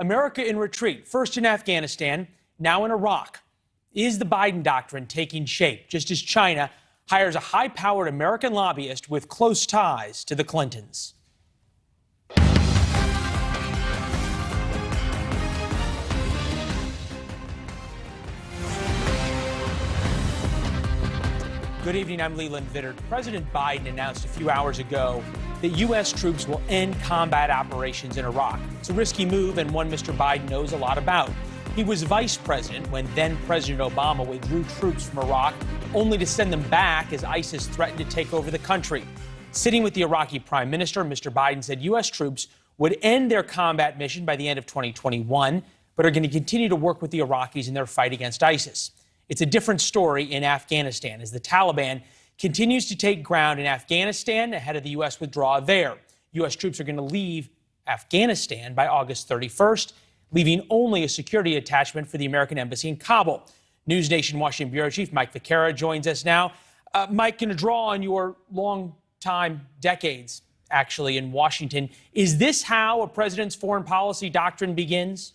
America in retreat, first in Afghanistan, now in Iraq. Is the Biden doctrine taking shape, just as China hires a high-powered American lobbyist with close ties to the Clintons? Good evening, I'm Leland Vittert. President Biden announced a few hours ago that U.S. troops will end combat operations in Iraq. It's a risky move and one Mr. Biden knows a lot about. He was vice president when then-President Obama withdrew troops from Iraq, only to send them back as ISIS threatened to take over the country. Sitting with the Iraqi prime minister, Mr. Biden said U.S. troops would end their combat mission by the end of 2021, but are going to continue to work with the Iraqis in their fight against ISIS. It's a different story in Afghanistan as the Taliban continues to take ground in Afghanistan ahead of the U.S. withdrawal there. U.S. troops are going to leave Afghanistan by August 31st, leaving only a security attachment for the American embassy in Kabul. NewsNation Washington Bureau Chief Mike Viqueira joins us now. Mike, going to draw on your long time, decades, actually, in Washington. Is this how a president's foreign policy doctrine begins?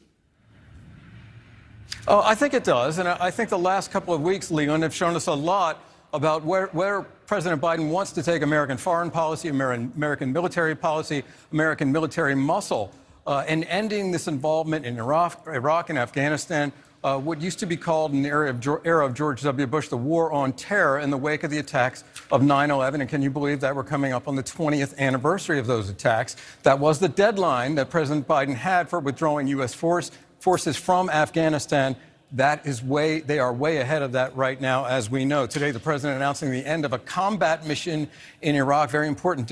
Oh, I think it does. And I think the last couple of weeks, Leon, have shown us a lot about where President Biden wants to take American foreign policy, American military policy, American military muscle, and ending this involvement in Iraq and Afghanistan, what used to be called in the era of George W. Bush, the war on terror in the wake of the attacks of 9/11. And can you believe that we're coming up on the 20th anniversary of those attacks? That was the deadline that President Biden had for withdrawing U.S. forces from Afghanistan. They are way ahead of that right now, as we know. Today, the president announcing the end of a combat mission in Iraq. Very important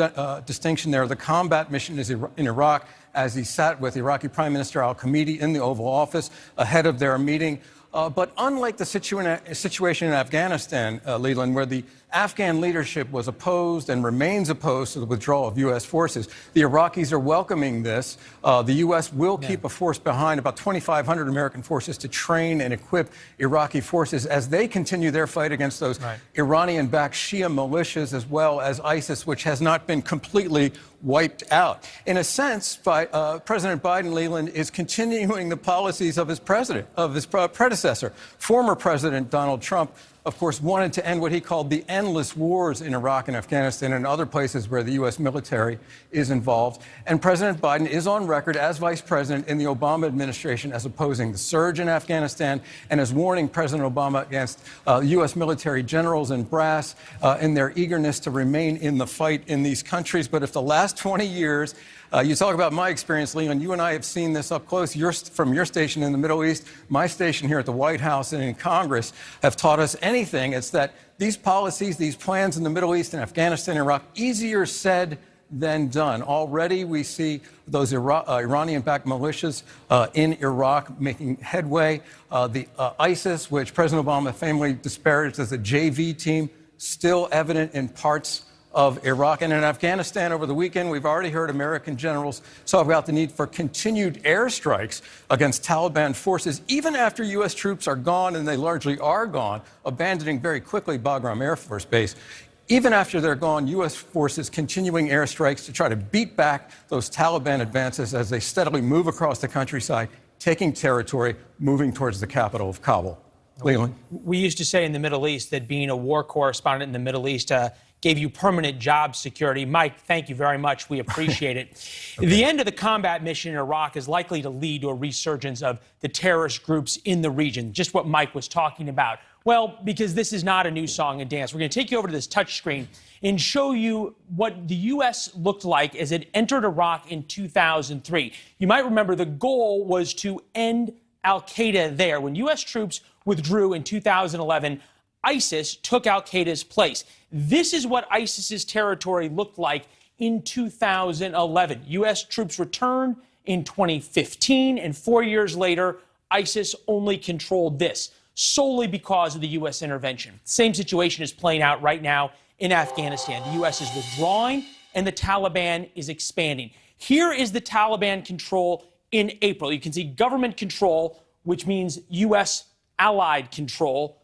distinction there. The combat mission is in Iraq, as he sat with Iraqi Prime Minister al-Hamidi in the Oval Office ahead of their meeting. But unlike the situation in Afghanistan, Leland, where the Afghan leadership was opposed and remains opposed to the withdrawal of U.S. forces, the Iraqis are welcoming this. The U.S. will keep a force behind, about 2,500 American forces, to train and equip Iraqi forces as they continue their fight against those Iranian-backed Shia militias, as well as ISIS, which has not been completely wiped out. In a sense, President Biden, Leland, is continuing the policies of his predecessor. Former President Donald Trump, of course, wanted to end what he called the endless wars in Iraq and Afghanistan and other places where the U.S. military is involved. And President Biden is on record as vice president in the Obama administration as opposing the surge in Afghanistan and as warning President Obama against U.S. military generals and brass in their eagerness to remain in the fight in these countries. But if the last 20 years, you talk about my experience, Leon, you and I have seen this up close. From your station in the Middle East, my station here at the White House and in Congress have taught us anything. It's that these policies, these plans in the Middle East and Afghanistan and Iraq, easier said than done. Already we see those Iranian-backed militias in Iraq making headway. The ISIS, which President Obama famously disparaged as a JV team, still evident in parts of Iraq. And in Afghanistan over the weekend, we've already heard American generals talk about the need for continued airstrikes against Taliban forces, even after U.S. troops are gone, and they largely are gone, abandoning very quickly Bagram Air Force Base. Even after they're gone, U.S. forces continuing airstrikes to try to beat back those Taliban advances as they steadily move across the countryside, taking territory, moving towards the capital of Kabul. Leland? We used to say in the Middle East that being a war correspondent in the Middle East gave you permanent job security. Mike, thank you very much. We appreciate it. Okay. The end of the combat mission in Iraq is likely to lead to a resurgence of the terrorist groups in the region, just what Mike was talking about. Well, because this is not a new song and dance, we're going to take you over to this touch screen and show you what the U.S. looked like as it entered Iraq in 2003. You might remember the goal was to end al-Qaeda there. When U.S. troops withdrew in 2011, ISIS took al-Qaeda's place. This is what ISIS's territory looked like in 2011. U.S. troops returned in 2015, and 4 years later, ISIS only controlled this, solely because of the U.S. intervention. Same situation is playing out right now in Afghanistan. The U.S. is withdrawing, and the Taliban is expanding. Here is the Taliban control in April. You can see government control, which means U.S. allied control.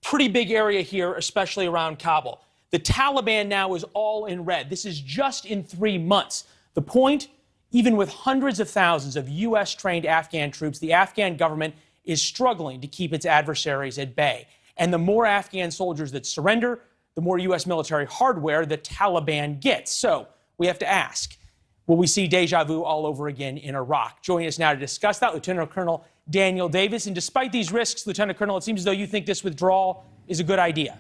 Pretty big area here, especially around Kabul. The Taliban now is all in red. This is just in 3 months. The point Even with hundreds of thousands of U.S.-trained Afghan troops, the Afghan government is struggling to keep its adversaries at bay. And the more Afghan soldiers that surrender, the more U.S. military hardware the Taliban gets. So we have to ask, will we see deja vu all over again in Iraq? Joining us now to discuss that, Lieutenant Colonel Daniel Davis. And despite these risks, Lieutenant Colonel, it seems as though you think this withdrawal is a good idea.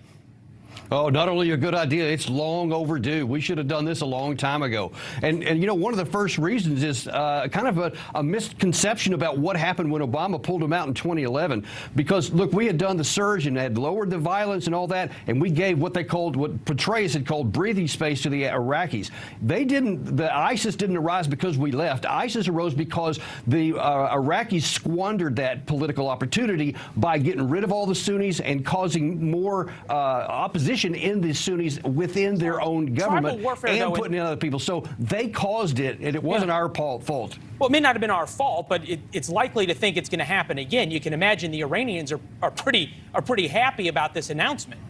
Oh, not only a good idea, it's long overdue. We should have done this a long time ago. And you know, one of the first reasons is kind of a misconception about what happened when Obama pulled them out in 2011. Because, look, we had done the surge and had lowered the violence and all that, and we gave what Petraeus had called breathing space to the Iraqis. The ISIS didn't arise because we left. ISIS arose because the Iraqis squandered that political opportunity by getting rid of all the Sunnis and causing more opposition in the Sunnis within their own government and putting in other people. So they caused it, and it wasn't our fault. Well, it may not have been our fault, but it's likely to think it's going to happen again. You can imagine the Iranians are pretty happy about this announcement.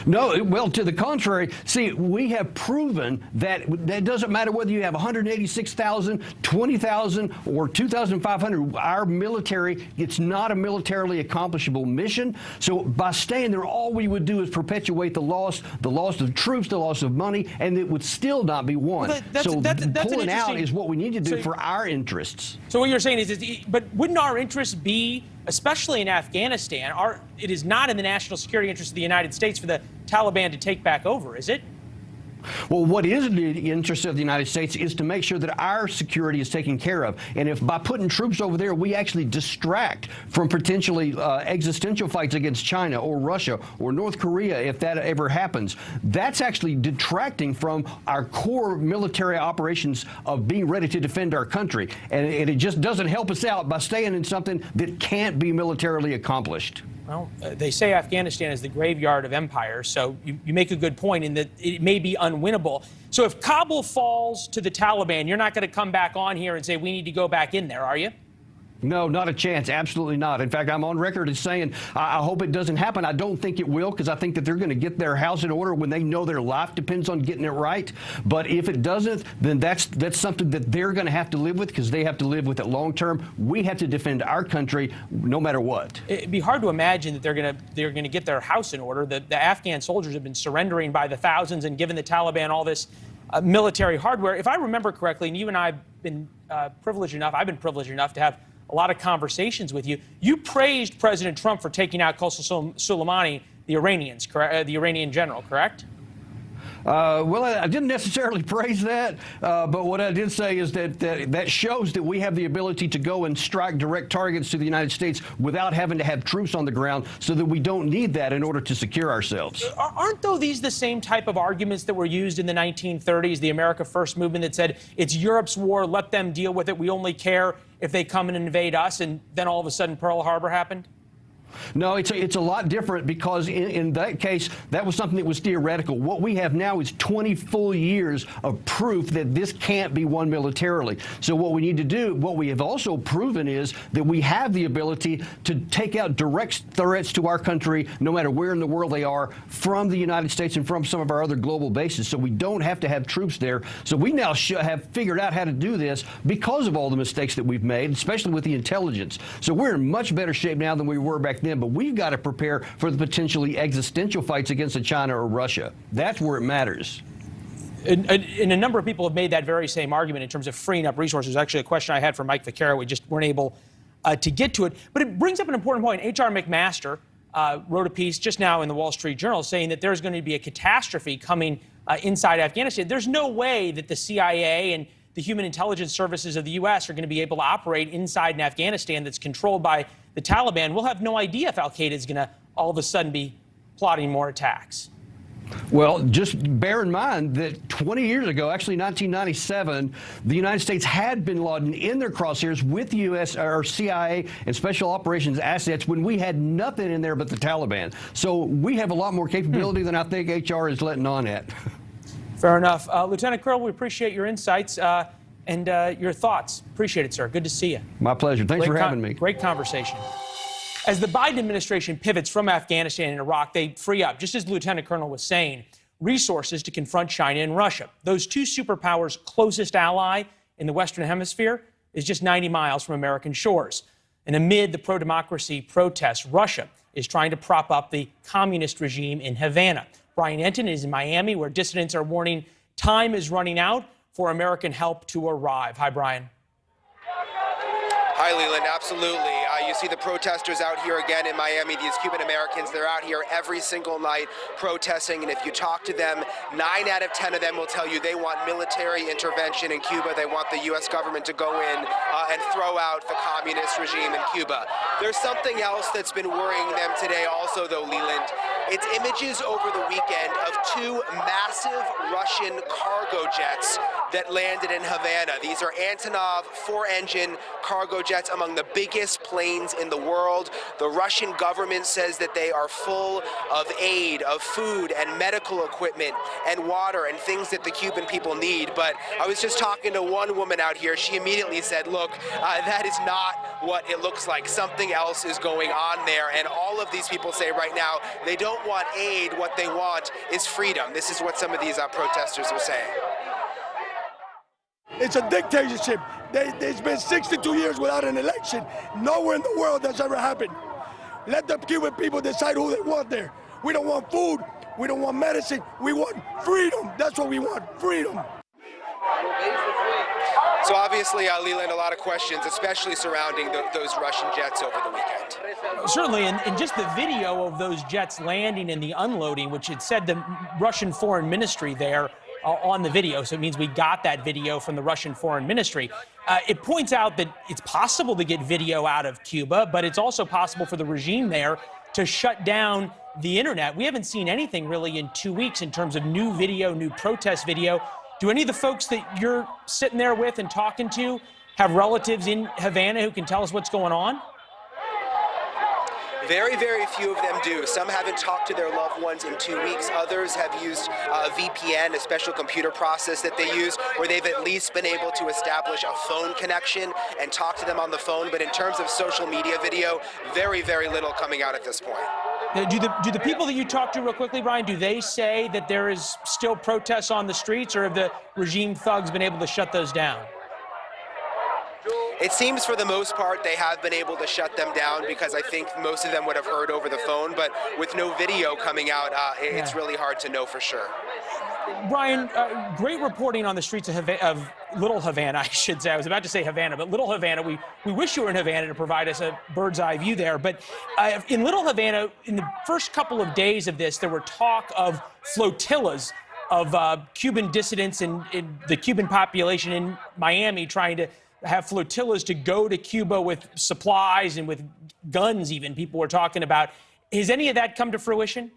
No, well, to the contrary. See, we have proven that it doesn't matter whether you have 186,000, 20,000, or 2,500. Our military, it's not a militarily accomplishable mission. So by staying there, all we would do is perpetuate the loss of troops, the loss of money, and it would still not be won. Well, that's pulling out is what we need to do for our interests. So what you're saying is, but wouldn't our interests be, especially in Afghanistan, it is not in the national security interest of the United States for the Taliban to take back over, is it? Well, what is in the interest of the United States is to make sure that our security is taken care of. And if by putting troops over there, we actually distract from potentially existential fights against China or Russia or North Korea, if that ever happens, that's actually detracting from our core military operations of being ready to defend our country. And it just doesn't help us out by staying in something that can't be militarily accomplished. Well, they say Afghanistan is the graveyard of empires, so you make a good point in that it may be unwinnable. So if Kabul falls to the Taliban, you're not going to come back on here and say we need to go back in there, are you? No, not a chance. Absolutely not. In fact, I'm on record as saying I hope it doesn't happen. I don't think it will, because I think that they're going to get their house in order when they know their life depends on getting it right. But if it doesn't, then that's something that they're going to have to live with, because they have to live with it long term. We have to defend our country no matter what. It'd be hard to imagine that they're going to get their house in order. The Afghan soldiers have been surrendering by the thousands and given the Taliban all this military hardware. If I remember correctly, and you and I have been privileged enough to have a lot of conversations with you. You praised President Trump for taking out Qasem Soleimani, the Iranian general, correct? Well, I didn't necessarily praise that, but what I did say is that shows that we have the ability to go and strike direct targets to the United States without having to have troops on the ground, so that we don't need that in order to secure ourselves. Aren't, though, these the same type of arguments that were used in the 1930s, the America First movement that said, it's Europe's war, let them deal with it, we only care if they come and invade us, and then all of a sudden Pearl Harbor happened? No, it's a lot different, because in that case, that was something that was theoretical. What we have now is 20 full years of proof that this can't be won militarily. So what we need to do, what we have also proven, is that we have the ability to take out direct threats to our country, no matter where in the world they are, from the United States and from some of our other global bases. So we don't have to have troops there. So we now have figured out how to do this because of all the mistakes that we've made, especially with the intelligence. So we're in much better shape now than we were back then. But we've got to prepare for the potentially existential fights against China or Russia. That's where it matters. And a number of people have made that very same argument in terms of freeing up resources. Actually, a question I had for Mike Viqueira, we just weren't able to get to it. But it brings up an important point. H.R. McMaster wrote a piece just now in the Wall Street Journal saying that there's going to be a catastrophe coming inside Afghanistan. There's no way that the CIA and the human intelligence services of the U.S. are going to be able to operate inside an Afghanistan that's controlled by the Taliban. We'll have no idea if al-Qaeda is going to all of a sudden be plotting more attacks. Well, just bear in mind that 20 years ago, actually 1997, the United States had bin Laden in their crosshairs with U.S. or CIA and special operations assets when we had nothing in there but the Taliban. So we have a lot more capability than I think HR is letting on at. Fair enough. Lieutenant Colonel, we appreciate your insights and your thoughts. Appreciate it, sir. Good to see you. My pleasure. Thanks for having me. Great conversation. As the Biden administration pivots from Afghanistan and Iraq, they free up, just as the Lieutenant Colonel was saying, resources to confront China and Russia. Those two superpowers' closest ally in the Western Hemisphere is just 90 miles from American shores. And amid the pro-democracy protests, Russia is trying to prop up the communist regime in Havana. Brian Entin is in Miami, where dissidents are warning time is running out for American help to arrive. Hi, Brian. Hi, Leland. Absolutely. You see the protesters out here again in Miami, these Cuban Americans. They're out here every single night protesting. And if you talk to them, 9 out of 10 of them will tell you they want military intervention in Cuba. They want the U.S. government to go in and throw out the communist regime in Cuba. There's something else that's been worrying them today also, though, Leland. It's images over the weekend of 2 massive Russian cargo jets that landed in Havana. These are Antonov 4-engine cargo jets, among the biggest planes in the world. The Russian government says that they are full of aid, of food and medical equipment and water and things that the Cuban people need. But I was just talking to one woman out here. She immediately said, look, that is not what it looks like. Something else is going on there. And all of these people say right now, they don't want aid. What they want is freedom. This is what some of these protesters are saying. It's a dictatorship. It's been 62 years without an election. Nowhere in the world that's ever happened. Let the Cuban people decide who they want there. We don't want food. We don't want medicine. We want freedom. That's what we want, freedom. So obviously, Leland, a lot of questions, especially surrounding those Russian jets over the weekend. Certainly, and just the video of those jets landing and the unloading, which it said the Russian Foreign Ministry there on the video, so it means we got that video from the Russian Foreign Ministry. It points out that it's possible to get video out of Cuba, but it's also possible for the regime there to shut down the internet. We haven't seen anything really in 2 weeks in terms of new video, new protest video. Do any of the folks that you're sitting there with and talking to have relatives in Havana who can tell us what's going on? Very, very few of them do. Some haven't talked to their loved ones in 2 weeks. Others have used a VPN, a special computer process that they use, where they've at least been able to establish a phone connection and talk to them on the phone. But in terms of social media video, very, very little coming out at this point. Do the people that you talk to real quickly, Brian, do they say that there is still protests on the streets, or have the regime thugs been able to shut those down? It seems for the most part they have been able to shut them down, because I think most of them would have heard over the phone, but with no video coming out, it's really hard to know for sure. Brian, great reporting on the streets of Little Havana, I should say. I was about to say Havana, but Little Havana. We wish you were in Havana to provide us a bird's eye view there. But in Little Havana, in the first couple of days of this, there were talk of flotillas of Cuban dissidents and the Cuban population in Miami trying to have flotillas to go to Cuba with supplies and with guns even, people were talking about. Has any of that come to fruition?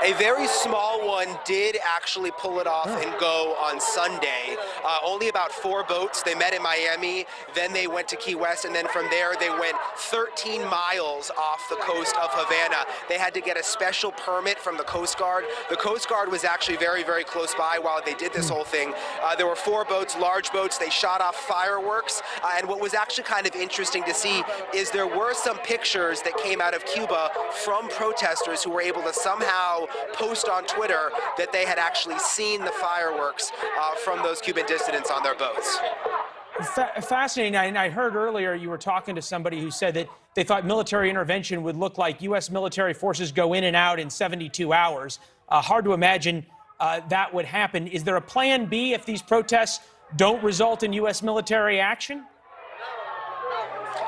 A very small one did actually pull it off and go on Sunday. Only about 4 boats. They met in Miami, then they went to Key West, and then from there they went 13 miles off the coast of Havana. They had to get a special permit from the Coast Guard. The Coast Guard was actually very, very close by while they did this whole thing. There were 4 boats, large boats. They shot off fireworks. And what was actually kind of interesting to see is there were some pictures that came out of Cuba from protesters who were able to somehow post on Twitter that they had actually seen the fireworks from those Cuban dissidents on their boats. Fascinating. And I heard earlier you were talking to somebody who said that they thought military intervention would look like U.S. military forces go in and out in 72 hours. Hard to imagine that would happen. Is there a plan B if these protests don't result in U.S. military action?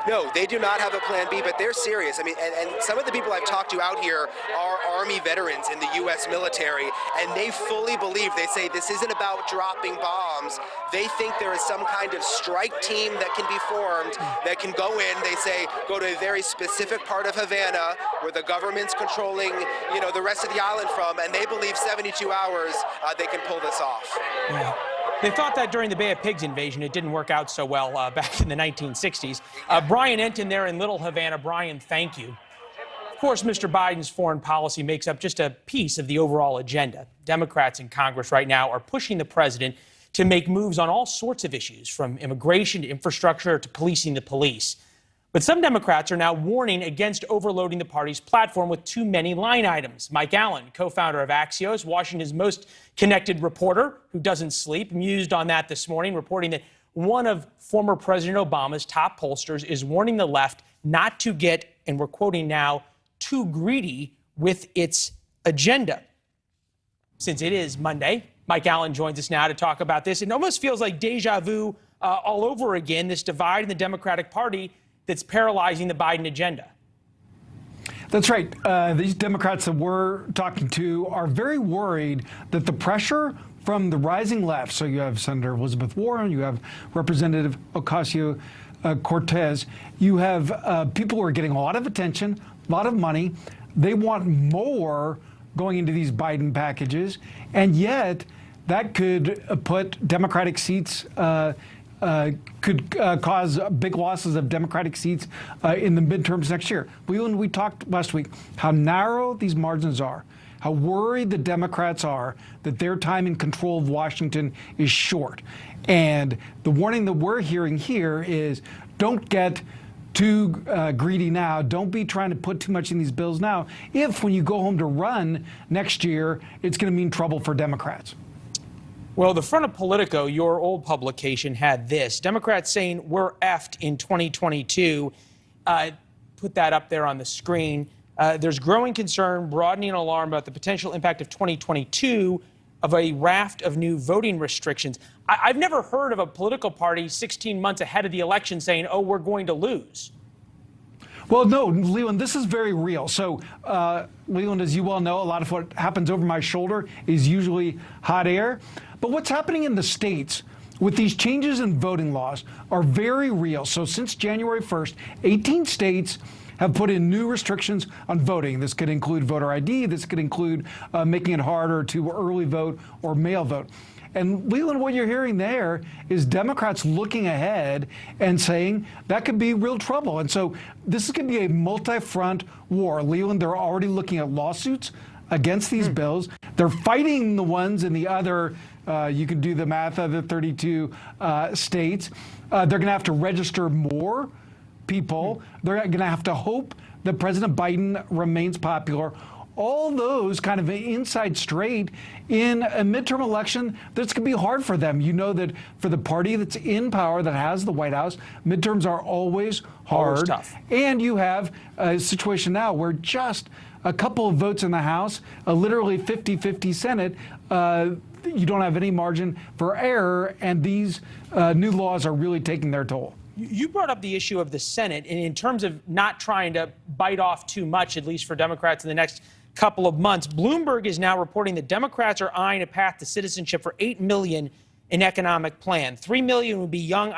No, they do not have a plan B, but they're serious. I mean, and some of the people I've talked to out here are Army veterans in the U.S. military, and they fully believe, they say this isn't about dropping bombs. They think there is some kind of strike team that can be formed that can go in, they say, go to a very specific part of Havana where the government's controlling, you know, the rest of the island from, and they believe 72 hours they can pull this off. Yeah. They thought that during the Bay of Pigs invasion, it didn't work out so well back in the 1960s. Brian Entin there in Little Havana. Brian, thank you. Of course, Mr. Biden's foreign policy makes up just a piece of the overall agenda. Democrats in Congress right now are pushing the president to make moves on all sorts of issues, from immigration to infrastructure to policing the police. But some Democrats are now warning against overloading the party's platform with too many line items. Mike Allen, co-founder of Axios, Washington's most connected reporter who doesn't sleep, mused on that this morning, reporting that one of former President Obama's top pollsters is warning the left not to get, and we're quoting now, too greedy with its agenda. Since it is Monday, Mike Allen joins us now to talk about this. It almost feels like deja vu all over again, this divide in the Democratic Party that's paralyzing the Biden agenda. That's right. These Democrats that we're talking to are very worried that the pressure from the rising left, so you have Senator Elizabeth Warren, you have Representative Ocasio-Cortez, you have people who are getting a lot of attention, a lot of money. They want more going into these Biden packages, and yet that could put Democratic seats could cause big losses of Democratic seats in the midterms next year. We talked last week how narrow these margins are, how worried the Democrats are that their time in control of Washington is short. And the warning that we're hearing here is don't get too greedy now. Don't be trying to put too much in these bills now. If when you go home to run next year, it's going to mean trouble for Democrats. Well, the front of Politico, your old publication, had this. Democrats saying we're effed in 2022. Put that up there on the screen. There's growing concern, broadening alarm about the potential impact of 2022 of a raft of new voting restrictions. I've never heard of a political party 16 months ahead of the election saying, oh, we're going to lose. Well, no, Leland, this is very real. So, Leland, as you well know, a lot of what happens over my shoulder is usually hot air. But what's happening in the states with these changes in voting laws are very real. So since January 1st, 18 states have put in new restrictions on voting. This could include voter ID. This could include making it harder to early vote or mail vote. And Leland, what you're hearing there is Democrats looking ahead and saying that could be real trouble. And so this is going to be a multi-front war. Leland, they're already looking at lawsuits against these bills. They're fighting the ones in the other, you can do the math, of the 32 states. They're going to have to register more people. They're going to have to hope that President Biden remains popular. All those kind of inside straight in a midterm election that's going to be hard for them. You know that for the party that's in power, that has the White House, midterms are always hard. Always tough. And you have a situation now where just a couple of votes in the House, a literally 50-50 Senate, you don't have any margin for error, and these new laws are really taking their toll. You brought up the issue of the Senate, and in terms of not trying to bite off too much, at least for Democrats in the next couple of months. Bloomberg is now reporting that Democrats are eyeing a path to citizenship for 8 million in economic plan. 3 million would be young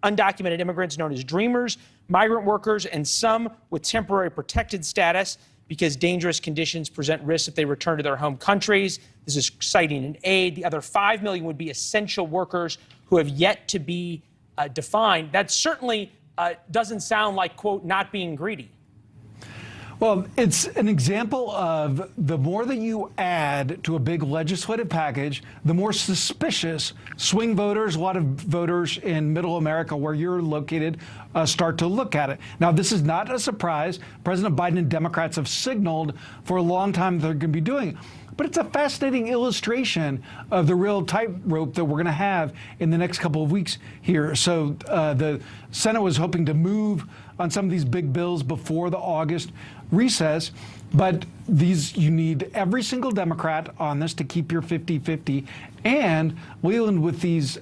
undocumented immigrants known as dreamers, migrant workers, and some with temporary protected status because dangerous conditions present risks if they return to their home countries. This is citing an aid. The other 5 million would be essential workers who have yet to be defined. That certainly doesn't sound like, quote, not being greedy. Well, it's an example of the more that you add to a big legislative package, the more suspicious swing voters, a lot of voters in middle America where you're located, start to look at it. Now, this is not a surprise. President Biden and Democrats have signaled for a long time they're going to be doing it. But it's a fascinating illustration of the real tightrope that we're going to have in the next couple of weeks here. So the Senate was hoping to move on some of these big bills before the August recess, but you need every single Democrat on this to keep your 50-50. And Leland, with these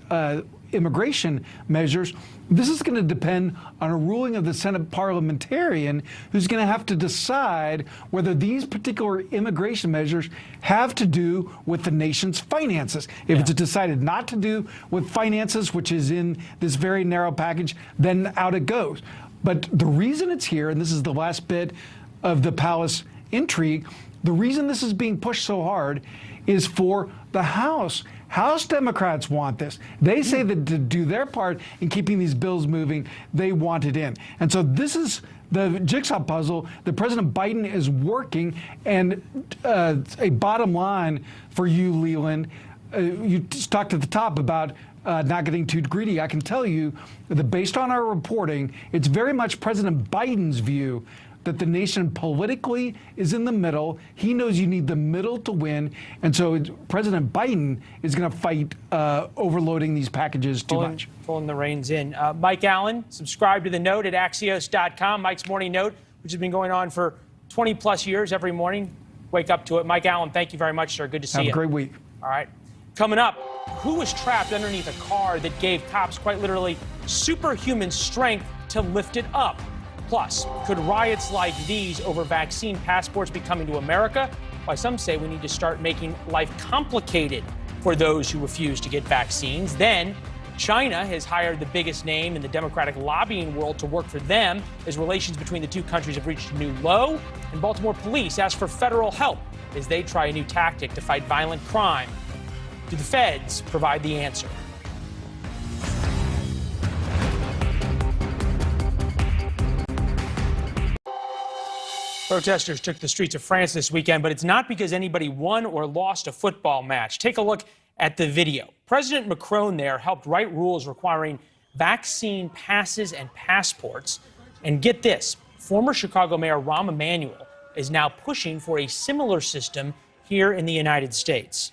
immigration measures, this is going to depend on a ruling of the Senate parliamentarian who's going to have to decide whether these particular immigration measures have to do with the nation's finances. If it's decided not to do with finances, which is in this very narrow package, then out it goes. But the reason it's here, and this is the last bit of the palace intrigue, the reason this is being pushed so hard is for the House. House Democrats want this. They say that to do their part in keeping these bills moving, they want it in. And so this is the jigsaw puzzle that President Biden is working. And a bottom line for you, Leland, you talked at the top about not getting too greedy, I can tell you that based on our reporting, it's very much President Biden's view that the nation politically is in the middle. He knows you need the middle to win. And so President Biden is going to fight overloading these packages too much. Pulling the reins in. Mike Allen, subscribe to the Note at Axios.com. Mike's Morning Note, which has been going on for 20 plus years every morning. Wake up to it. Mike Allen, thank you very much, sir. Good to see you. Have a great week. All right. Coming up, who was trapped underneath a car that gave cops quite literally superhuman strength to lift it up? Plus, could riots like these over vaccine passports be coming to America? Why some say we need to start making life complicated for those who refuse to get vaccines. Then, China has hired the biggest name in the Democratic lobbying world to work for them as relations between the two countries have reached a new low. And Baltimore police ask for federal help as they try a new tactic to fight violent crime. Do the feds provide the answer? Protesters took the streets of France this weekend, but it's not because anybody won or lost a football match. Take a look at the video. President Macron there helped write rules requiring vaccine passes and passports. And get this, former Chicago Mayor Rahm Emanuel is now pushing for a similar system here in the United States.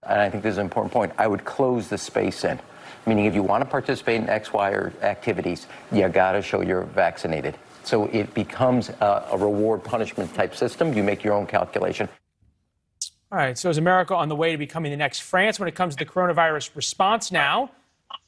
And I think this is an important point. I would close the space in, meaning if you want to participate in X, Y, or activities, you got to show you're vaccinated. So it becomes a reward punishment type system. You make your own calculation. All right, so is America on the way to becoming the next France when it comes to the coronavirus response now?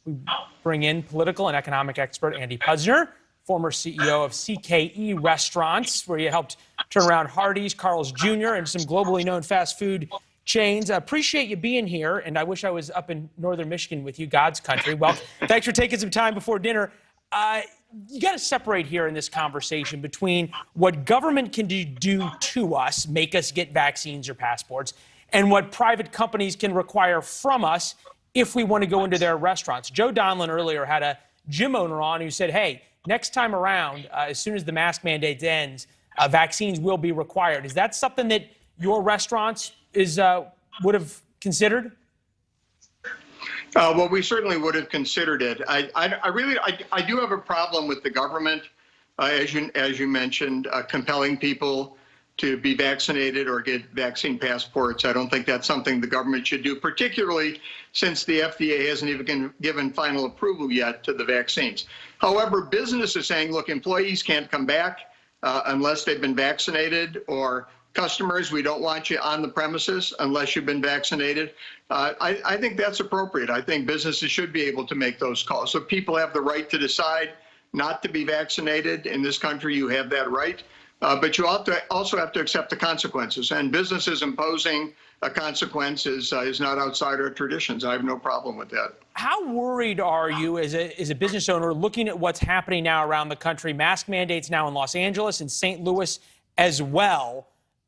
We bring in political and economic expert Andy Puzder, former CEO of CKE Restaurants, where you helped turn around Hardee's, Carl's Jr., and some globally known fast food chains. I appreciate you being here, and I wish I was up in northern Michigan with you, God's country. Well, thanks for taking some time before dinner. You got to separate here in this conversation between what government can do to us, make us get vaccines or passports, and what private companies can require from us if we want to go into their restaurants. Joe Donlin earlier had a gym owner on who said, hey, next time around, as soon as the mask mandate ends, vaccines will be required. Is that something that your restaurants would have considered? Well, we certainly would have considered it. I do have a problem with the government, as you mentioned, compelling people to be vaccinated or get vaccine passports. I don't think that's something the government should do, particularly since the FDA hasn't even given final approval yet to the vaccines. However, business is saying, look, employees can't come back unless they've been vaccinated, or customers, we don't want you on the premises unless you've been vaccinated. I think that's appropriate. I think businesses should be able to make those calls. So people have the right to decide not to be vaccinated. In this country, you have that right. But you also have to accept the consequences. And businesses imposing a consequence is not outside our traditions. I have no problem with that. How worried are you as a business owner looking at what's happening now around the country? Mask mandates now in Los Angeles and St. Louis as well.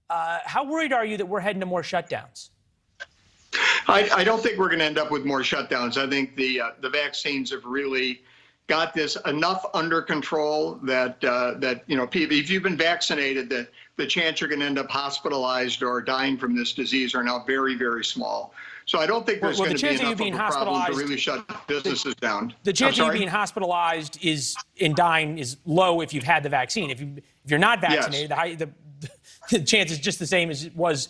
How worried are you that we're heading to more shutdowns? I don't think we're going to end up with more shutdowns. I think the vaccines have really got this enough under control that if you've been vaccinated, that the chance you're going to end up hospitalized or dying from this disease are now very, very small. So I don't think there's going to be enough of a problem to really shut businesses down. The chance of you being hospitalized and dying is low if you've had the vaccine. If you're not vaccinated, yes, the chance is just the same as it was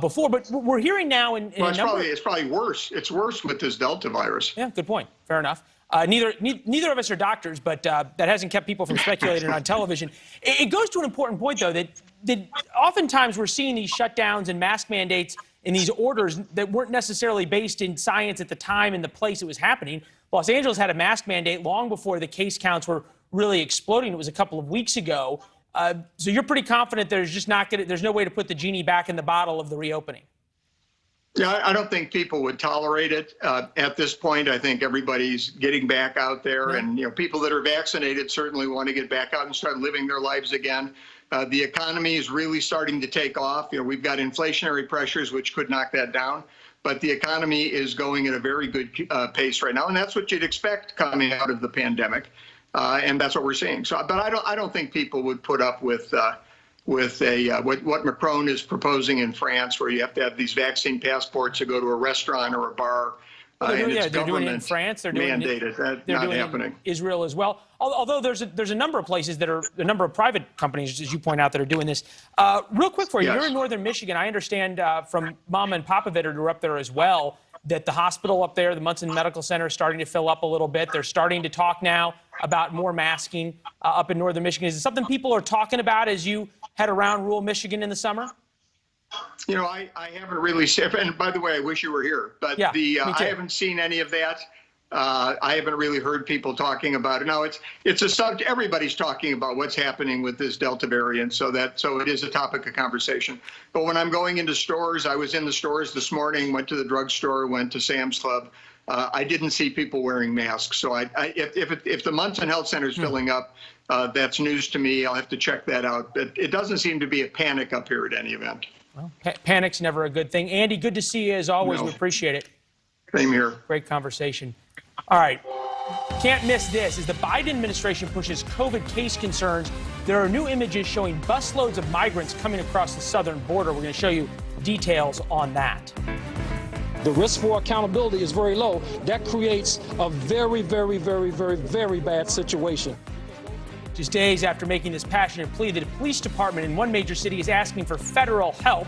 before. But we're hearing now it's probably worse. It's worse with this Delta virus. Yeah, good point. Fair enough. Neither of us are doctors, but that hasn't kept people from speculating on television. It goes to an important point, though, that oftentimes we're seeing these shutdowns and mask mandates and these orders that weren't necessarily based in science at the time and the place it was happening. Los Angeles had a mask mandate long before the case counts were really exploding. It was a couple of weeks ago. So you're pretty confident there's no way to put the genie back in the bottle of the reopening? Yeah, I don't think people would tolerate it at this point. I think everybody's getting back out there, and people that are vaccinated certainly want to get back out and start living their lives again. The economy is really starting to take off. We've got inflationary pressures which could knock that down, but the economy is going at a very good pace right now, and that's what you'd expect coming out of the pandemic, and that's what we're seeing. So, but I don't think people would put up with what Macron is proposing in France, where you have to have these vaccine passports to go to a restaurant or a bar. They're doing it in France. They're doing mandated. That's they're not doing happening. It in Israel as well. Although there's a number of places that are a number of private companies, as you point out, that are doing this. Real quick for you, Yes. You're in northern Michigan. I understand from Mama and Papa Vitter, who are up there as well, that the hospital up there, the Munson Medical Center, is starting to fill up a little bit. They're starting to talk now about more masking up in northern Michigan. Is it something people are talking about as you head around rural Michigan in the summer? You know, I haven't really seen, and by the way, I wish you were here, but Yeah, me too. I haven't seen any of that. I haven't really heard people talking about it. Now, it's a subject, everybody's talking about what's happening with this Delta variant, so it is a topic of conversation. But when I'm going into stores, I was in the stores this morning, went to the drugstore, went to Sam's Club. I didn't see people wearing masks. So if the Munson Health Center is filling up, that's news to me. I'll have to check that out. But it doesn't seem to be a panic up here at any event. Well, panic's never a good thing. Andy, good to see you as always. No. We appreciate it. Same here. Great conversation. All right. Can't miss this. As the Biden administration pushes COVID case concerns, there are new images showing busloads of migrants coming across the southern border. We're going to show you details on that. The risk for accountability is very low. That creates a very, very, very, very, very bad situation. Just days after making this passionate plea, the police department in one major city is asking for federal help.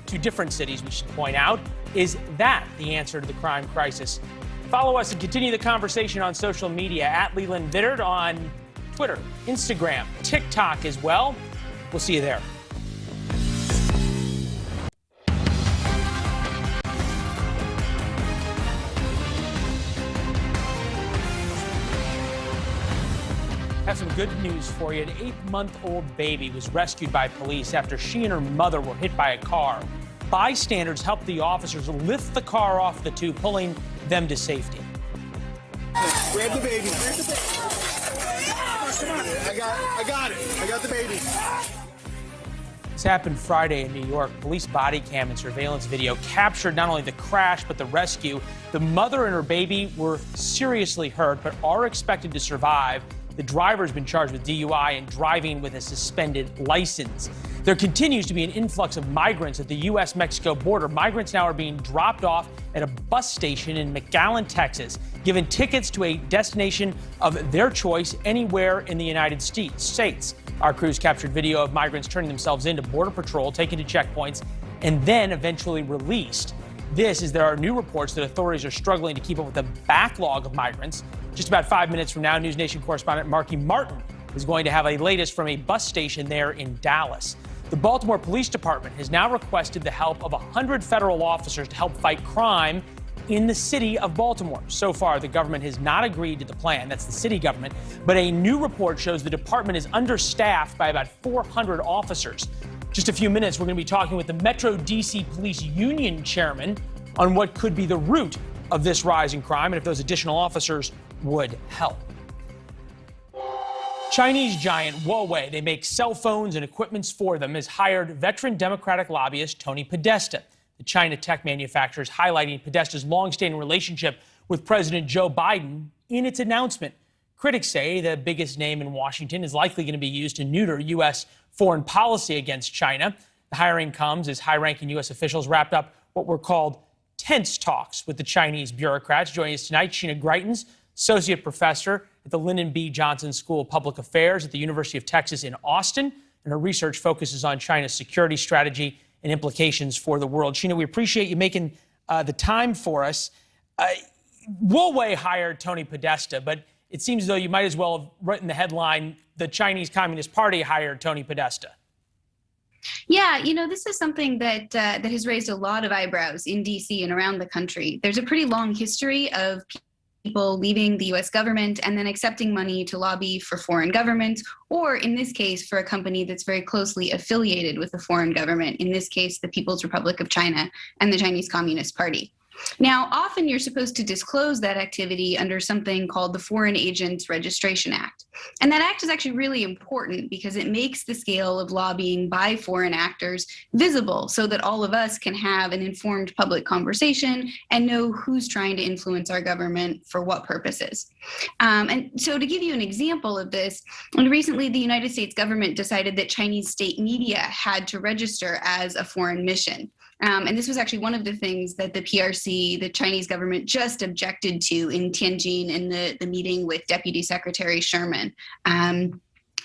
2 different cities, we should point out. Is that the answer to the crime crisis? Follow us and continue the conversation on social media at Leland Vittert on Twitter, Instagram, TikTok as well. We'll see you there. I have some good news for you. An 8-month-old baby was rescued by police after she and her mother were hit by a car. Bystanders helped the officers lift the car off the 2, pulling them to safety. Grab the baby. Grab the baby. I got it. I got the baby. This happened Friday in New York. Police body cam and surveillance video captured not only the crash, but the rescue. The mother and her baby were seriously hurt, but are expected to survive. The driver's been charged with DUI and driving with a suspended license. There continues to be an influx of migrants at the U.S.-Mexico border. Migrants now are being dropped off at a bus station in McAllen, Texas, given tickets to a destination of their choice anywhere in the United States. Our crews captured video of migrants turning themselves into Border Patrol, taken to checkpoints, and then eventually released. This is there are new reports that authorities are struggling to keep up with the backlog of migrants. Just about 5 minutes from now, NewsNation correspondent Markie is going to have a latest from a bus station there in Dallas. The Baltimore Police Department has now requested the help of 100 federal officers to help fight crime in the city of Baltimore. So far, the government has not agreed to the plan. That's the city government. But a new report shows the department is understaffed by about 400 officers. Just a few minutes, we're going to be talking with the Metro D.C. Police Union chairman on what could be the root of this rise in crime and if those additional officers would help. Chinese giant Hwuawei, they make cell phones and equipments for them, has hired veteran Democratic lobbyist Tony Podesta. The China tech manufacturer is highlighting Podesta's longstanding relationship with President Joe Biden in its announcement. Critics say the biggest name in Washington is likely going to be used to neuter U.S. foreign policy against China. The hiring comes as high-ranking U.S. officials wrapped up what were called tense talks with the Chinese bureaucrats. Joining us tonight, Sheena Greitens, associate professor at the Lyndon B. Johnson School of Public Affairs at the University of Texas in Austin, and her research focuses on China's security strategy and implications for the world. Sheena, we appreciate you making the time for us. Hwuawei hired Tony Podesta, but it seems as though you might as well have written the headline, the Chinese Communist Party hired Tony Podesta. Yeah, you know, this is something that that has raised a lot of eyebrows in D.C. and around the country. There's a pretty long history of people leaving the U.S. government and then accepting money to lobby for foreign governments, or in this case, for a company that's very closely affiliated with the foreign government, in this case, the People's Republic of China and the Chinese Communist Party. Now, often you're supposed to disclose that activity under something called the Foreign Agents Registration Act. And that act is actually really important because it makes the scale of lobbying by foreign actors visible so that all of us can have an informed public conversation and know who's trying to influence our government for what purposes. And so to give you an example of this, recently the United States government decided that Chinese state media had to register as a foreign mission. And this was actually one of the things that the PRC, the Chinese government, just objected to in Tianjin in the meeting with Deputy Secretary Sherman.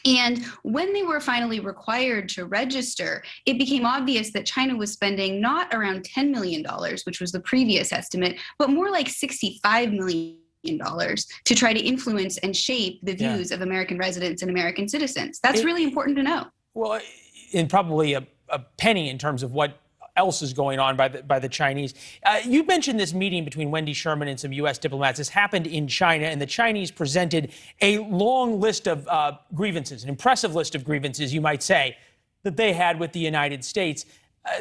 And when they were finally required to register, it became obvious that China was spending not around $10 million, which was the previous estimate, but more like $65 million to try to influence and shape the views of American residents and American citizens. That's really important to know. Well, and probably a penny in terms of what else is going on by the Chinese. You mentioned this meeting between Wendy Sherman and some U.S. diplomats. This happened in China, and the Chinese presented a long list of grievances, an impressive list of grievances, you might say, that they had with the United States.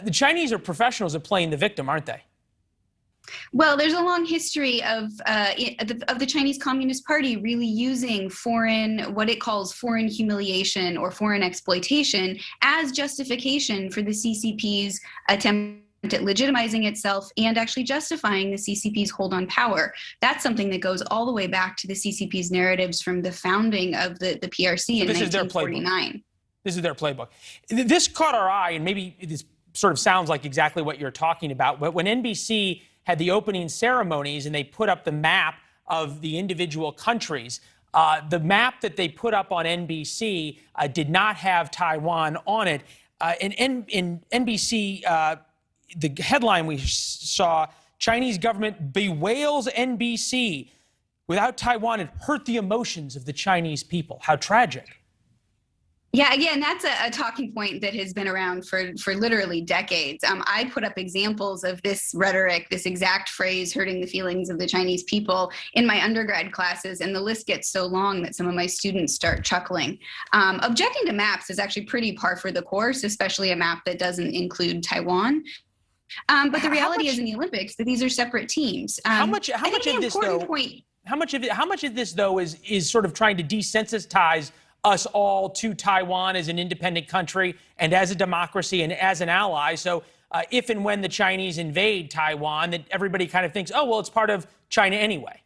The Chinese are professionals at playing the victim, aren't they? Well, there's a long history of the Chinese Communist Party really using what it calls foreign humiliation or foreign exploitation as justification for the CCP's attempt at legitimizing itself and actually justifying the CCP's hold on power. That's something that goes all the way back to the CCP's narratives from the founding of the PRC in 1949. This is their playbook. This caught our eye, and maybe this sort of sounds like exactly what you're talking about. But when NBC had the opening ceremonies and they put up the map of the individual countries, the map that they put up on NBC did not have Taiwan on it. In NBC, the headline we saw, Chinese government bewails NBC. Without Taiwan, it hurt the emotions of the Chinese people. How tragic. Yeah, again, that's a talking point that has been around for literally decades. I put up examples of this rhetoric, this exact phrase, hurting the feelings of the Chinese people, in my undergrad classes, and the list gets so long that some of my students start chuckling. Objecting to maps is actually pretty par for the course, especially a map that doesn't include Taiwan. But the reality is in the Olympics that these are separate teams. How much of this, though, is sort of trying to desensitize us all to Taiwan as an independent country and as a democracy and as an ally? So if and when the Chinese invade Taiwan, that everybody kind of thinks, oh, well, it's part of China anyway.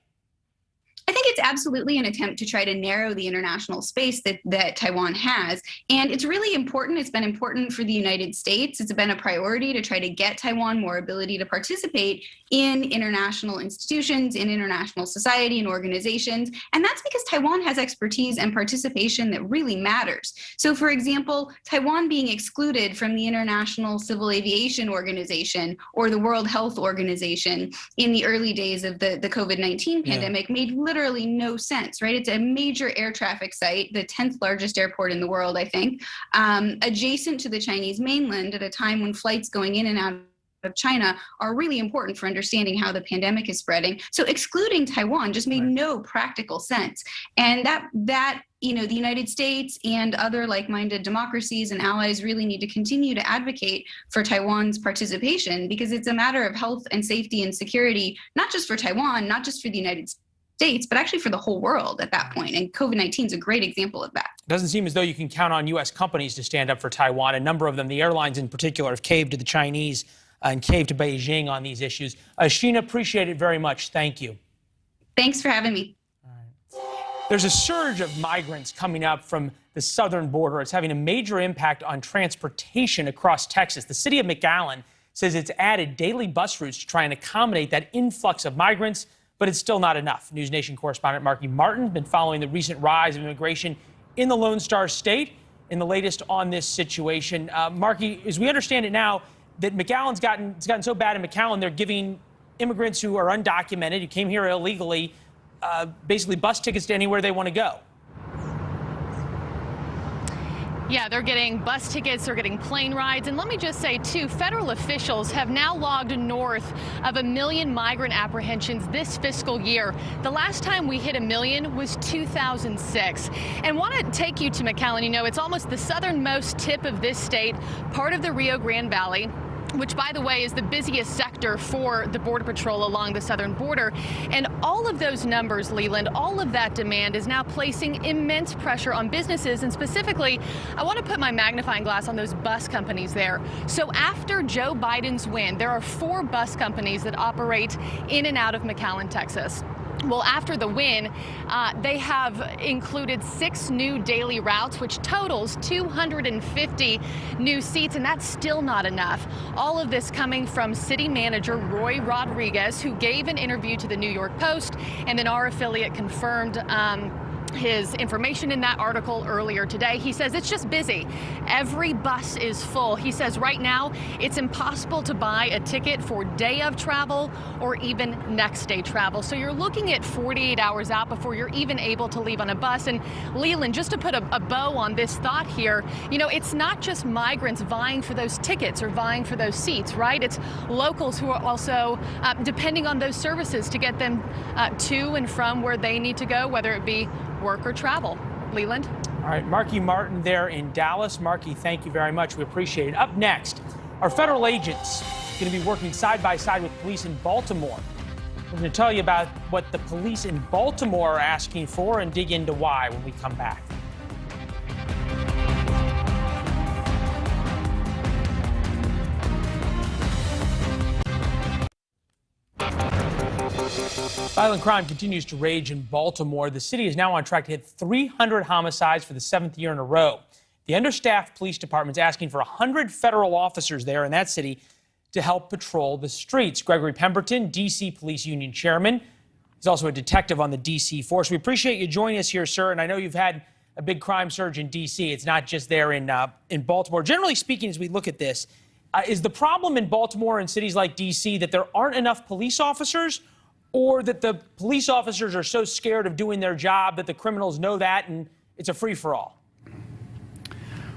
I think it's absolutely an attempt to try to narrow the international space that Taiwan has. And it's really important. It's been important for the United States. It's been a priority to try to get Taiwan more ability to participate in international institutions, in international society and organizations. And that's because Taiwan has expertise and participation that really matters. So, for example, Taiwan being excluded from the International Civil Aviation Organization or the World Health Organization in the early days of the COVID-19 pandemic made literally no sense, right? It's a major air traffic site, the 10th largest airport in the world, I think, adjacent to the Chinese mainland at a time when flights going in and out of China are really important for understanding how the pandemic is spreading. So excluding Taiwan just made no practical sense. And that the United States and other like-minded democracies and allies really need to continue to advocate for Taiwan's participation, because it's a matter of health and safety and security, not just for Taiwan, not just for the United States, but actually for the whole world at that point. And COVID-19 is a great example of that. It doesn't seem as though you can count on U.S. companies to stand up for Taiwan. A number of them, the airlines in particular, have caved to the Chinese and caved to Beijing on these issues. Sheena, appreciate it very much. Thank you. Thanks for having me. All right. There's a surge of migrants coming up from the southern border. It's having a major impact on transportation across Texas. The city of McAllen says it's added daily bus routes to try and accommodate that influx of migrants, but it's still not enough. NewsNation correspondent Markie has been following the recent rise of immigration in the Lone Star State. In the latest on this situation, Markie, as we understand it now, that McAllen's gotten so bad in McAllen, they're giving immigrants who are undocumented, who came here illegally, basically bus tickets to anywhere they want to go. Yeah, they're getting bus tickets, they're getting plane rides. And let me just say, too, federal officials have now logged north of 1 million migrant apprehensions this fiscal year. The last time we hit 1 million was 2006. And want to take you to McAllen. You know, it's almost the southernmost tip of this state, part of the Rio Grande Valley, which, by the way, is the busiest sector for the Border Patrol along the southern border. And all of those numbers, Leland, all of that demand is now placing immense pressure on businesses. And specifically, I want to put my magnifying glass on those bus companies there. So after Joe Biden's win, there are 4 bus companies that operate in and out of McAllen, Texas. Well, after the win, they have included 6 new daily routes, which totals 250 new seats, and that's still not enough. All of this coming from City Manager Roy Rodriguez, who gave an interview to the New York Post, and then our affiliate confirmed his information in that article earlier today. He says it's just busy. Every bus is full. He says right now it's impossible to buy a ticket for day of travel or even next day travel. So you're looking at 48 hours out before you're even able to leave on a bus. And Leland, just to put a bow on this thought here, you know, it's not just migrants vying for those tickets or vying for those seats, right? It's locals who are also depending on those services to get them to and from where they need to go, whether it be work or travel. Leland? All right, Markie Martin there in Dallas. Markie, thank you very much. We appreciate it. Up next, are federal agents going to be working side by side with police in Baltimore? We're going to tell you about what the police in Baltimore are asking for and dig into why when we come back. Violent crime continues to rage in Baltimore. The city is now on track to hit 300 homicides for the 7th year in a row. The understaffed police department is asking for 100 federal officers there in that city to help patrol the streets. Greggory Pemberton, D.C. Police Union Chairman, is also a detective on the D.C. force. We appreciate you joining us here, sir, and I know you've had a big crime surge in D.C. It's not just there in Baltimore. Generally speaking, as we look at this, is the problem in Baltimore and cities like D.C. that there aren't enough police officers, or that the police officers are so scared of doing their job that the criminals know that and it's a free-for-all?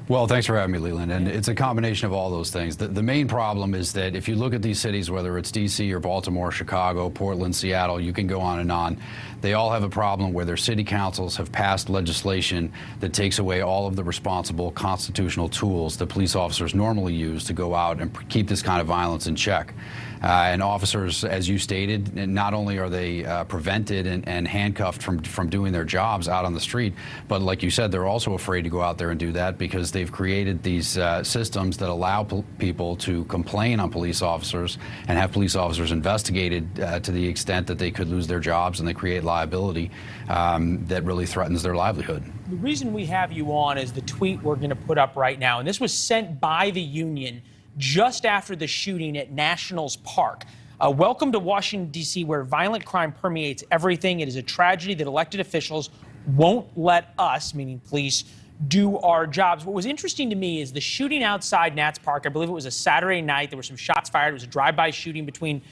Well, thanks for having me, Leland. And it's a combination of all those things. The main problem is that if you look at these cities, whether it's D.C. or Baltimore, Chicago, Portland, Seattle, you can go on and on. They all have a problem where their city councils have passed legislation that takes away all of the responsible constitutional tools that police officers normally use to go out and keep this kind of violence in check. And officers, as you stated, not only are they prevented and handcuffed from doing their jobs out on the street, but like you said, they're also afraid to go out there and do that because they've created these systems that allow people to complain on police officers and have police officers investigated to the extent that they could lose their jobs, and they create liability that really threatens their livelihood. The reason we have you on is the tweet we're going to put up right now, and this was sent by the union just after the shooting at Nationals Park. Welcome to Washington, D.C., where violent crime permeates everything. It is a tragedy that elected officials won't let us, meaning police, do our jobs. What was interesting to me is the shooting outside Nats Park. I believe it was a Saturday night. There were some shots fired. It was a drive-by shooting between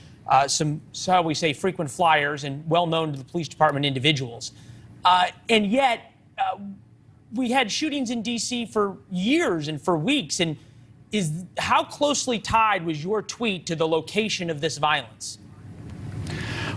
some, how we say, frequent flyers and well-known to the police department individuals. And yet, we had shootings in D.C. for years and for weeks. And how closely tied was your tweet to the location of this violence?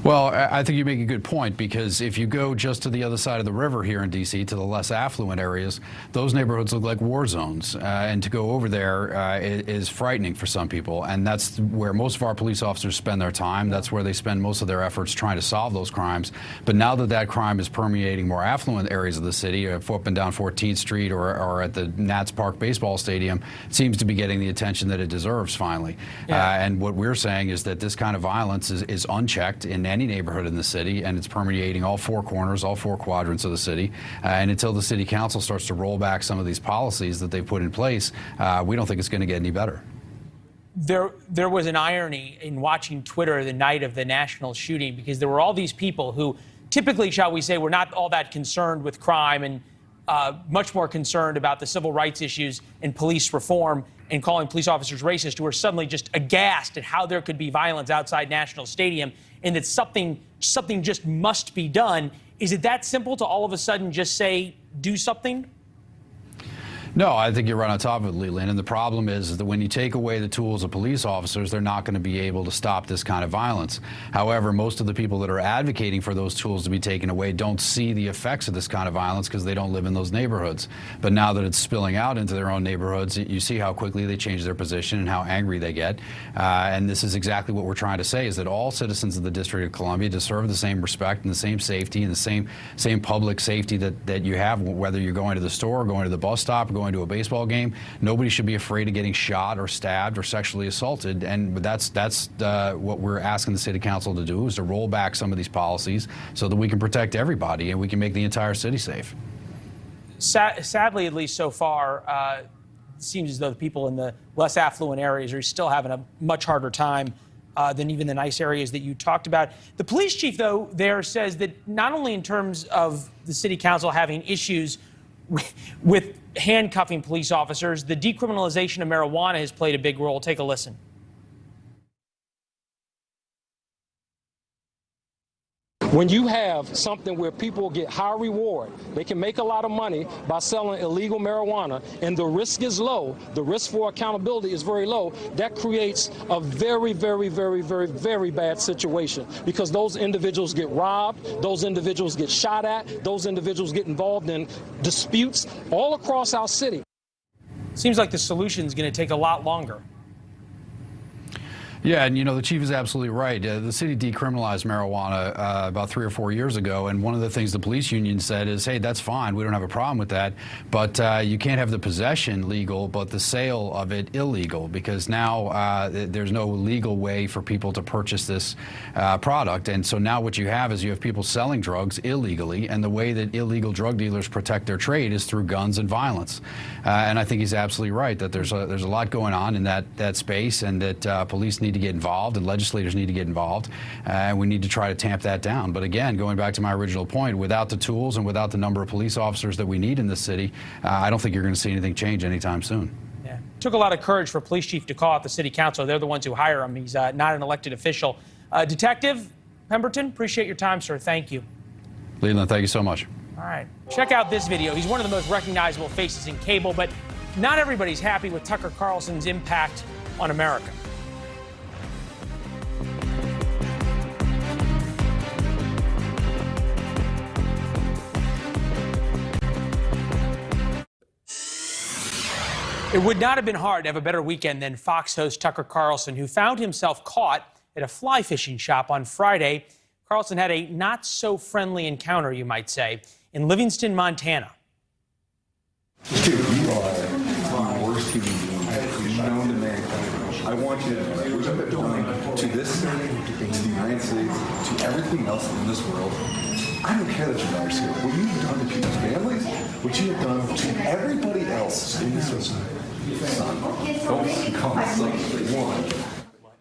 Well, I think you make a good point, because if you go just to the other side of the river here in D.C., to the less affluent areas, those neighborhoods look like war zones. And to go over there is frightening for some people. And that's where most of our police officers spend their time. That's where they spend most of their efforts trying to solve those crimes. But now that that crime is permeating more affluent areas of the city, up and down 14th Street or at the Nats Park baseball stadium, it seems to be getting the attention that it deserves finally. Yeah. And what we're saying is that this kind of violence is unchecked in any neighborhood in the city, and it's permeating all four corners, all four quadrants of the city. And until the city council starts to roll back some of these policies that they've put in place, we don't think it's going to get any better. There was an irony in watching Twitter the night of the National shooting, because there were all these people who typically, shall we say, were not all that concerned with crime and much more concerned about the civil rights issues and police reform and calling police officers racist, who were suddenly just aghast at how there could be violence outside National Stadium and that something just must be done. Is it that simple to all of a sudden just say, do something? No, I think you're right on top of it, Leland. And the problem is that when you take away the tools of police officers, they're not going to be able to stop this kind of violence. However, most of the people that are advocating for those tools to be taken away don't see the effects of this kind of violence because they don't live in those neighborhoods. But now that it's spilling out into their own neighborhoods, you see how quickly they change their position and how angry they get. And this is exactly what we're trying to say, is that all citizens of the District of Columbia deserve the same respect and the same safety and the same public safety that you have, whether you're going to the store, or going to the bus stop, or going going to a baseball game. Nobody should be afraid of getting shot or stabbed or sexually assaulted, and that's what we're asking the city council to do, is to roll back some of these policies so that we can protect everybody and we can make the entire city safe. Sadly, at least so far, it seems as though the people in the less affluent areas are still having a much harder time than even the nice areas that you talked about. The police chief, though, there says that not only in terms of the city council having issues with handcuffing police officers, the decriminalization of marijuana has played a big role. Take a listen. When you have something where people get high reward, they can make a lot of money by selling illegal marijuana, and the risk is low, the risk for accountability is very low, that creates a very, very, very, very, very bad situation, because those individuals get robbed, those individuals get shot at, those individuals get involved in disputes all across our city. Seems like the solution is going to take a lot longer. Yeah, and the chief is absolutely right. The city decriminalized marijuana about 3 or 4 years ago, and one of the things the police union said is, hey, that's fine, we don't have a problem with that, but you can't have the possession legal, but the sale of it illegal, because now there's no legal way for people to purchase this product. And so now what you have is you have people selling drugs illegally, and the way that illegal drug dealers protect their trade is through guns and violence. And I think he's absolutely right that there's a lot going on in that space, and that police need to get involved and legislators need to get involved, and we need to try to tamp that down. But again, going back to my original point, without the tools and without the number of police officers that we need in this city, I don't think you're going to see anything change anytime soon. Yeah. Took a lot of courage for a police chief to call out the city council. They're the ones who hire him. He's not an elected official. Detective Pemberton, appreciate your time, sir. Thank you. Leland, thank you so much. All right. Check out this video. He's one of the most recognizable faces in cable, but not everybody's happy with Tucker Carlson's impact on America. It would not have been hard to have a better weekend than Fox host Tucker Carlson, who found himself caught at a fly fishing shop on Friday. Carlson had a not-so-friendly encounter, you might say, in Livingston, Montana. Dude, you are the worst human being known to mankind. I want you to know that what you have done to this city, to the United States, to everything else in this world. I don't care that your daughter's here. What you've done to people's families, what you have done to everybody else in this society. Son, don't call son one.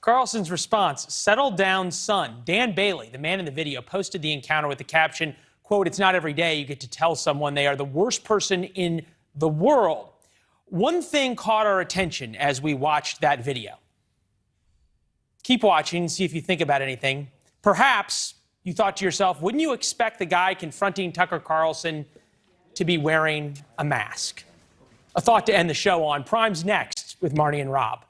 Carlson's response, settle down, son. Dan Bailey, the man in the video, posted the encounter with the caption, quote, it's not every day you get to tell someone they are the worst person in the world. One thing caught our attention as we watched that video. Keep watching and see if you think about anything. Perhaps you thought to yourself, wouldn't you expect the guy confronting Tucker Carlson to be wearing a mask? A thought to end the show on. Prime's next with Marnie and Rob.